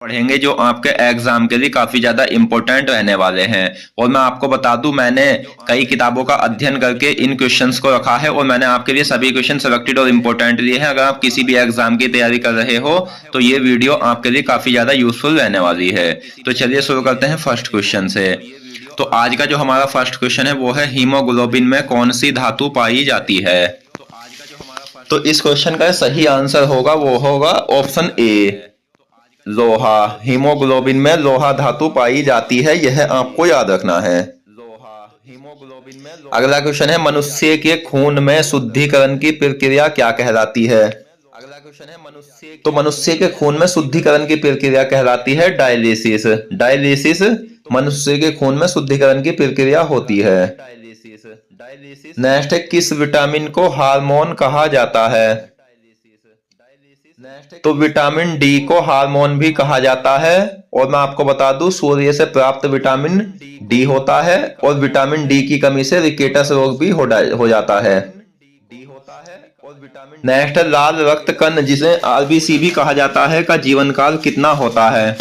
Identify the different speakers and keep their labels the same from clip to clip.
Speaker 1: पढ़ेंगे जो आपके एग्जाम के लिए काफी ज्यादा इंपॉर्टेंट रहने वाले हैं। और मैं आपको बता दूं, मैंने कई किताबों का अध्ययन करके इन क्वेश्चंस को रखा है और मैंने आपके लिए सभी क्वेश्चन सिलेक्टेड और इम्पोर्टेंट लिए हैं। अगर आप किसी भी एग्जाम की तैयारी कर रहे हो तो ये वीडियो आपके लिए काफी ज्यादा यूजफुल रहने वाली है। तो चलिए शुरू करते हैं फर्स्ट क्वेश्चन से। तो आज का जो हमारा फर्स्ट क्वेश्चन है वो है, हीमोग्लोबिन में कौन सी धातु पाई जाती है? तो इस क्वेश्चन का सही आंसर होगा वो होगा ऑप्शन ए, लोहा। हीमोग्लोबिन में लोहा धातु पाई जाती है, यह आपको याद रखना है। अगला क्वेश्चन है, मनुष्य के खून में शुद्धिकरण की प्रक्रिया क्या कहलाती है? तो मनुष्य के खून में शुद्धिकरण की प्रक्रिया कहलाती है डायलिसिस। डायलिसिस मनुष्य के खून में शुद्धिकरण की प्रक्रिया होती है। नेक्स्ट है, किस विटामिन को हार्मोन कहा जाता है? तो विटामिन डी को हार्मोन भी कहा जाता है। और मैं आपको बता दूं, सूर्य से प्राप्त विटामिन डी होता है और विटामिन डी की कमी से रिकेटस रोग भी हो जाता है। नेक्स्ट है, लाल रक्त कण जिसे आरबीसी भी कहा जाता है का जीवन काल कितना होता है?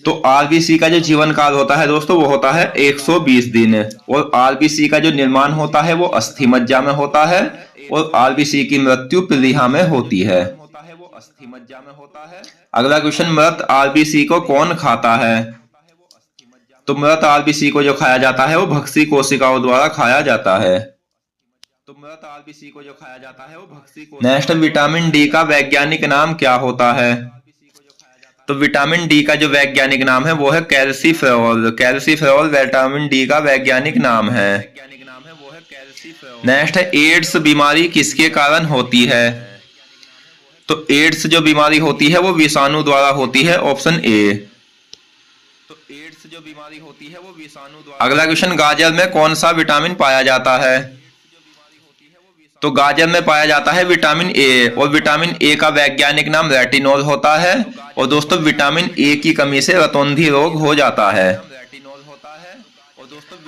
Speaker 1: तो आरबीसी का जो जीवन काल होता है दोस्तों वो होता है 120 दिन। और आरबीसी का जो निर्माण होता है वो अस्थि मज्जा में होता है और आरबीसी की मृत्यु प्लीहा में होती है। अगला क्वेश्चन, मृत आरबीसी को कौन खाता है? तो मृत आरबीसी को जो खाया जाता है वो भक्षी कोशिकाओं द्वारा खाया जाता है। नेक्स्ट, विटामिन डी का वैज्ञानिक नाम क्या होता है? तो विटामिन डी का जो वैज्ञानिक नाम है वो है कैल्सीफेरॉल। कैल्सीफेरॉल विटामिन डी का वैज्ञानिक नाम है। नेक्स्ट है, एड्स बीमारी किसके कारण होती है? तो एड्स जो बीमारी होती है वो विषाणु द्वारा होती है, ऑप्शन ए। अगला क्वेश्चन, गाजर में कौन सा विटामिन पाया जाता है? तो गाजर में पाया जाता है विटामिन ए और विटामिन ए का वैज्ञानिक नाम रेटिनॉल होता है। और दोस्तों, विटामिन ए की कमी से रतौंधी रोग हो जाता है।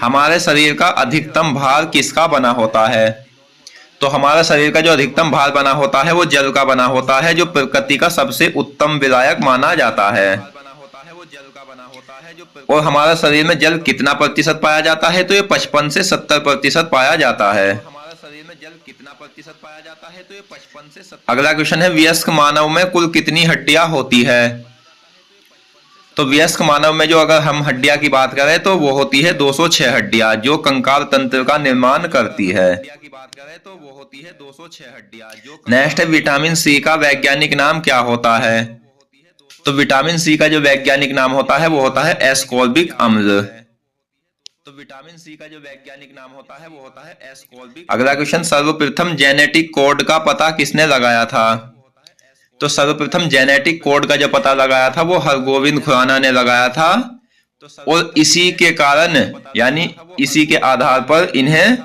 Speaker 1: हमारे शरीर का अधिकतम भार किसका बना होता है? तो हमारा शरीर का जो अधिकतम भार बना होता है वो जल का बना होता है, जो प्रकृति का सबसे उत्तम विलायक माना जाता है। और हमारा शरीर में जल कितना प्रतिशत पाया जाता है? तो ये 55 से 70% पाया जाता है। अगला क्वेश्चन है, वयस्क मानव में कुल कितनी हड्डियां होती है? तो वयस्क मानव में जो अगर हम हड्डियां की बात करें तो वो होती है 206 हड्डियां, जो कंकाल तंत्र का निर्माण करती है। नेक्स्ट है, विटामिन सी का वैज्ञानिक नाम क्या होता है? तो विटामिन सी का जो वैज्ञानिक नाम होता है वो होता है एस्कॉर्बिक अम्ल। तो विटामिन सी का जो वैज्ञानिक नाम होता है वो होता है एस्कॉर्बिक। अगला क्वेश्चन, सर्वप्रथम जेनेटिक कोड का पता किसने लगाया था? तो सर्वप्रथम जेनेटिक कोड का जो पता लगाया था वो हरगोविंद खुराना ने लगाया था। और इसी के कारण यानी इसी के आधार पर इन्हें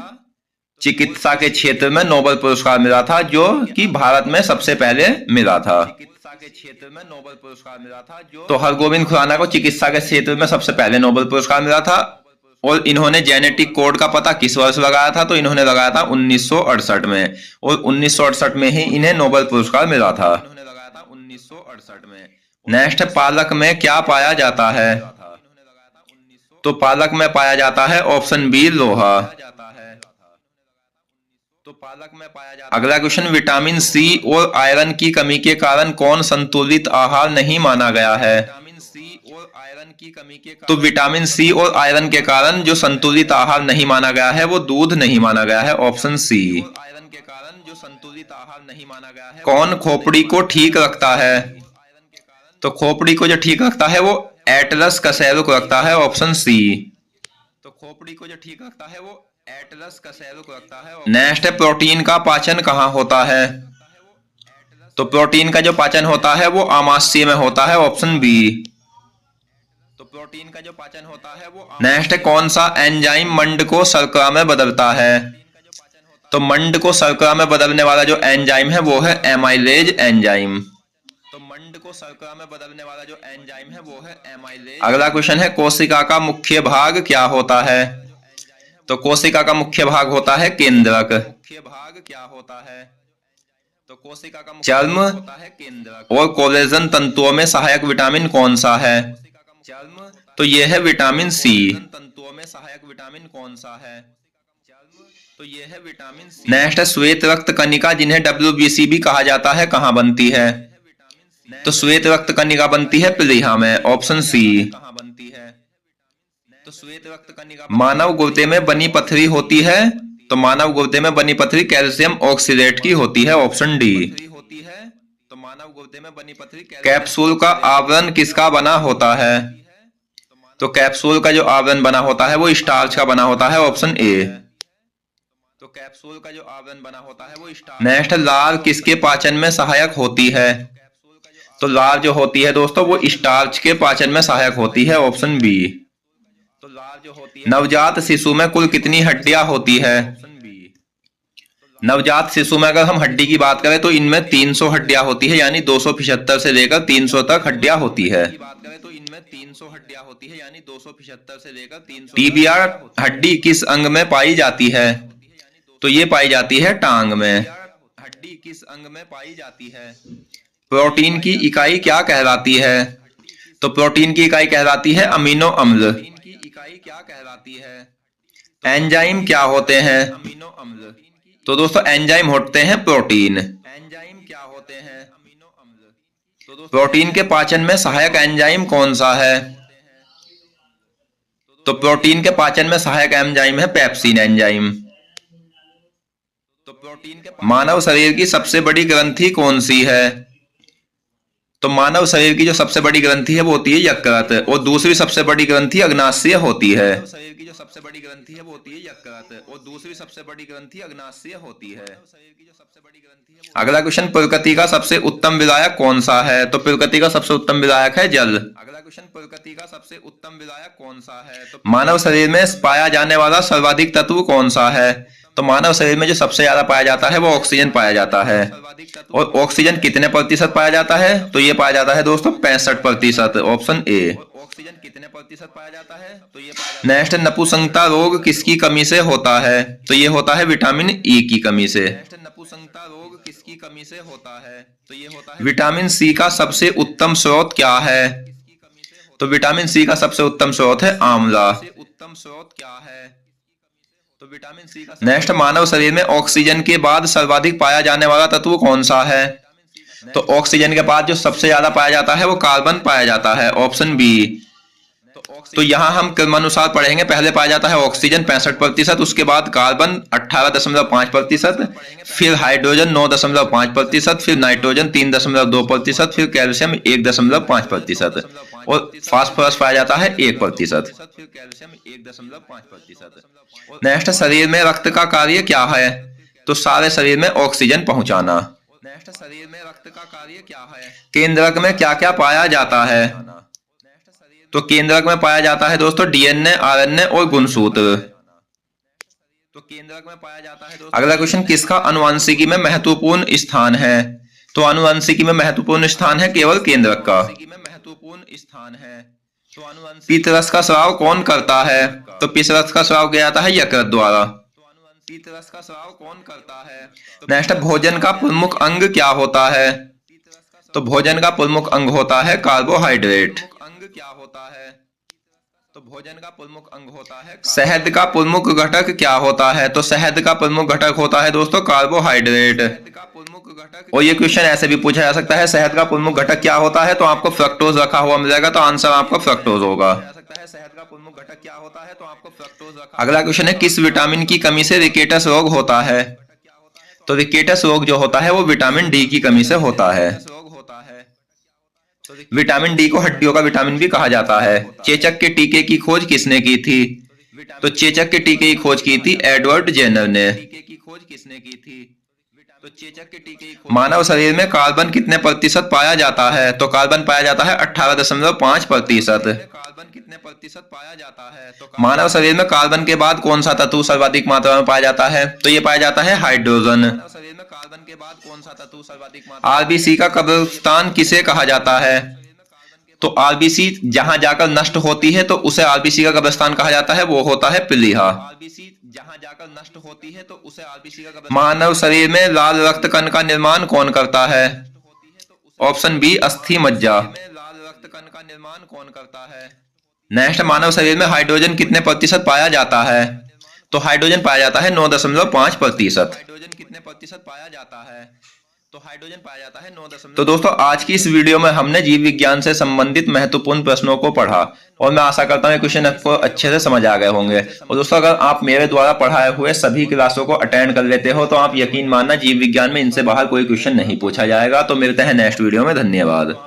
Speaker 1: चिकित्सा के क्षेत्र में नोबेल पुरस्कार मिला था, जो कि भारत में सबसे पहले मिला था। तो हरगोविंद खुराना को चिकित्सा के क्षेत्र में सबसे पहले नोबेल पुरस्कार मिला था। और इन्होंने जेनेटिक कोड का पता किस वर्ष लगाया था? तो इन्होंने लगाया था 1968 में। और 1968 में ही इन्हें नोबेल पुरस्कार मिला था। नेक्स्ट, पालक में क्या पाया जाता है? तो पालक में पाया जाता है ऑप्शन बी, लोहा। अगला क्वेश्चन, विटामिन सी और आयरन की कमी के कारण कौन संतुलित आहार नहीं माना गया है? तो विटामिन सी और आयरन के कारण जो संतुलित आहार नहीं माना गया है वो दूध नहीं माना गया है, ऑप्शन सी। कौन खोपड़ी को ठीक रखता है? तो खोपड़ी को जो ठीक रखता है वो एटलस कशेरुक रखता है, ऑप्शन सी। तो खोपड़ी को जो ठीक रखता है वो एटलस कशेरुक रखता है। नेक्स्ट है, प्रोटीन का पाचन कहाँ होता है? तो प्रोटीन का जो पाचन होता है वो आमाशय में होता है, ऑप्शन बी। तो प्रोटीन का जो पाचन होता है वो। नेक्स्ट है, कौन सा एंजाइम मंड को शर्करा में बदलता है? तो मंड को शर्करा में बदलने वाला जो एंजाइम है वो है एमाइलेज एंजाइम। तो मंड को शर्करा में बदलने वाला जो एंजाइम है वो है एमाइलेज। अगला क्वेश्चन है, कोशिका का मुख्य भाग क्या होता है? तो कोशिका का मुख्य भाग होता है केंद्रक। मुख्य भाग क्या होता है? तो कोशिका का चर्म होता है केंद्रक। और कोलेजन तंतुओं में सहायक विटामिन कौन सा है? चर्म। तो यह है विटामिन सी। तंतुओं में सहायक विटामिन कौन सा है? तो यह है विटामिन सी। नेक्स्ट है श्वेत रक्त कणिका जिन्हें WBC भी कहा जाता है, कहाँ बनती है? तो श्वेत रक्त कणिका बनती है प्लीहा में, ऑप्शन सी। कहाँ बनती है? तो श्वेत रक्त कणिका मानव गुर्दे में बनी पथरी होती है, तो मानव गुर्दे में बनी पथरी कैल्शियम ऑक्सीडेट की होती है, ऑप्शन डी। होती है तो मानव गुर्दे में बनी पथरी। कैप्सूल का आवरण किसका बना होता है? तो कैप्सूल का जो आवरण बना होता है वो स्टार्च का बना होता है, ऑप्शन ए। तो कैप्सूल का जो आवरण बना होता है वो स्टार्च। नेक्स्ट, लार किसके पाचन में सहायक होती है? तो लार जो होती है दोस्तों वो स्टार्च के पाचन में सहायक होती है, ऑप्शन बी। तो लार जो होती है। नवजात शिशु में कुल कितनी हड्डियां होती है? नवजात शिशु में अगर हम हड्डी की बात करें तो इनमें 300 हड्डियां होती है, यानी 275 से लेकर 300 तक हड्डियां होती है। टीबिया हड्डी किस अंग में पाई जाती है? तो ये पाई जाती है टांग में। हड्डी किस अंग में पाई जाती है? प्रोटीन की इकाई क्या कहलाती है? तो प्रोटीन की इकाई कहलाती है अमीनो अम्ल। की इकाई क्या कहलाती है? एंजाइम क्या होते हैं? अमीनो अम्ल। तो दोस्तों एंजाइम होते हैं प्रोटीन। एंजाइम क्या होते हैं? अमीनो अम्ल। तो प्रोटीन के पाचन में सहायक एंजाइम कौन सा है? तो प्रोटीन के पाचन में सहायक एंजाइम है पेप्सिन एंजाइम। तो प्रोटीन के मानव शरीर की सबसे बड़ी ग्रंथि कौन सी है? तो मानव शरीर की जो सबसे बड़ी ग्रंथि है वो होती है यकृत, और दूसरी सबसे बड़ी ग्रंथि अग्नाशय होती है। शरीर की जो सबसे बड़ी ग्रंथि है वो होती है यकृत, और दूसरी सबसे बड़ी ग्रंथि अग्नाशय होती है। अगला क्वेश्चन, प्रकृति का सबसे उत्तम विलायक कौन सा है? तो प्रकृति का सबसे उत्तम विलायक है जल। अगला क्वेश्चन, प्रकृति का सबसे उत्तम विलायक कौन सा है? तो मानव शरीर में पाया जाने वाला सर्वाधिक तत्व कौन सा है? तो मानव शरीर में जो सबसे ज्यादा पाया जाता है वो ऑक्सीजन पाया जाता है। और ऑक्सीजन कितने प्रतिशत पाया जाता है? तो ये पाया जाता है दोस्तों 65%, ऑप्शन ए। ऑक्सीजन कितने प्रतिशत पाया जाता है? तो ये नेक्स्ट, नपुंसकता रोग किसकी कमी से होता है? तो ये होता है विटामिन ई की कमी से। नपुंसकता रोग किसकी कमी से होता है? तो ये होता है विटामिन सी का सबसे उत्तम स्रोत क्या है? तो विटामिन सी का सबसे उत्तम स्रोत है आंवला। उत्तम स्रोत क्या है? तो विटामिन सी का। नेक्स्ट, मानव शरीर में ऑक्सीजन के बाद सर्वाधिक पाया जाने वाला तत्व कौन सा है? तो ऑक्सीजन के बाद जो सबसे ज्यादा पाया जाता है वो कार्बन पाया जाता है, ऑप्शन बी। तो यहाँ हम क्रमानुसार पढ़ेंगे, पहले पाया जाता है ऑक्सीजन 65%, उसके बाद कार्बन 18.5%, फिर हाइड्रोजन 9.5%, फिर नाइट्रोजन 3.2%, फिर कैल्शियम 1.5%, और फास्फोरस पाया जाता है 1%। नेक्स्ट, शरीर में रक्त का कार्य क्या है? तो सारे शरीर में ऑक्सीजन पहुंचाना। नेक्स्ट, शरीर में रक्त का कार्य क्या है? केंद्रक में क्या क्या पाया जाता है? तो केंद्रक में पाया जाता है दोस्तों डीएनए, आरएनए और गुणसूत्र। तो केंद्रक में पाया जाता है दोस्तों। अगला क्वेश्चन, किसका अनुवांशिकी में महत्वपूर्ण स्थान है? तो अनुवांशिकी में महत्वपूर्ण स्थान है केवल केंद्रक का। महत्वपूर्ण स्थान है तो अनुवांशिकी। पित्तरस का स्राव कौन करता है? तो पित्तरस का स्राव किया जाता है यकृत द्वारा। पित्तरस का स्राव कौन करता है? नेक्स्ट, भोजन का प्रमुख अंग क्या होता है? तो भोजन का प्रमुख अंग होता है कार्बोहाइड्रेट। अंग क्या होता है? तो भोजन का प्रमुख अंग होता है। शहद का प्रमुख घटक क्या होता है? तो शहद का प्रमुख घटक होता है दोस्तों कार्बोहाइड्रेट। और ये क्वेश्चन ऐसे भी पूछा जा सकता है, शहद का प्रमुख घटक क्या होता है? तो आपको फ्रक्टोज रखा हुआ मिलेगा, तो आंसर आपका फ्रक्टोज होगा। शहद का प्रमुख घटक क्या होता है? तो आपको फ्रक्टोज रखा। अगला क्वेश्चन है, किस विटामिन की कमी से रिकेटस रोग होता है? तो रिकेटस रोग जो होता है वो विटामिन डी की कमी से होता है। विटामिन डी को हड्डियों का विटामिन भी कहा जाता है। चेचक के टीके की खोज किसने की थी? तो चेचक के टीके की खोज की थी एडवर्ड जेनर ने। तो चेचक के टीके। मानव शरीर में कार्बन कितने प्रतिशत पाया जाता है? तो कार्बन पाया जाता है 18.5%। कार्बन कितने प्रतिशत पाया जाता है? तो मानव शरीर में कार्बन के बाद कौन सा तत्व सर्वाधिक मात्रा में पाया जाता है? तो ये पाया जाता है हाइड्रोजन। शरीर में कार्बन के बाद कौन सा तत्व सर्वाधिक मात्रा? आरबीसी का कब्रिस्तान किसे कहा जाता है? तो आरबीसी जहां जाकर नष्ट होती है तो उसे आरबीसी का कब्रिस्तान कहा जाता है, वो होता है प्लीहा। आरबीसी जहां जाकर नष्ट होती है तो उसे आरबीसी का कब्रिस्तान। मानव शरीर में लाल रक्त कण का निर्माण कौन करता है? ऑप्शन बी अस्थि मज्जा। लाल रक्त कण का निर्माण कौन करता है? नेक्स्ट, मानव शरीर में हाइड्रोजन कितने प्रतिशत पाया जाता है? तो हाइड्रोजन पाया जाता है 9.5%। हाइड्रोजन कितने प्रतिशत पाया जाता है? तो हाइड्रोजन पाया जाता है 9। तो दोस्तों, आज की इस वीडियो में हमने जीव विज्ञान से संबंधित महत्वपूर्ण प्रश्नों को पढ़ा और मैं आशा करता हूँ क्वेश्चन आपको अच्छे से समझ आ गए होंगे। और दोस्तों, अगर आप मेरे द्वारा पढ़ाए हुए सभी क्लासों को अटेंड कर लेते हो तो आप यकीन मानना जीव विज्ञान में इनसे बाहर कोई क्वेश्चन नहीं पूछा जाएगा। तो मिलते हैं नेक्स्ट वीडियो में। धन्यवाद।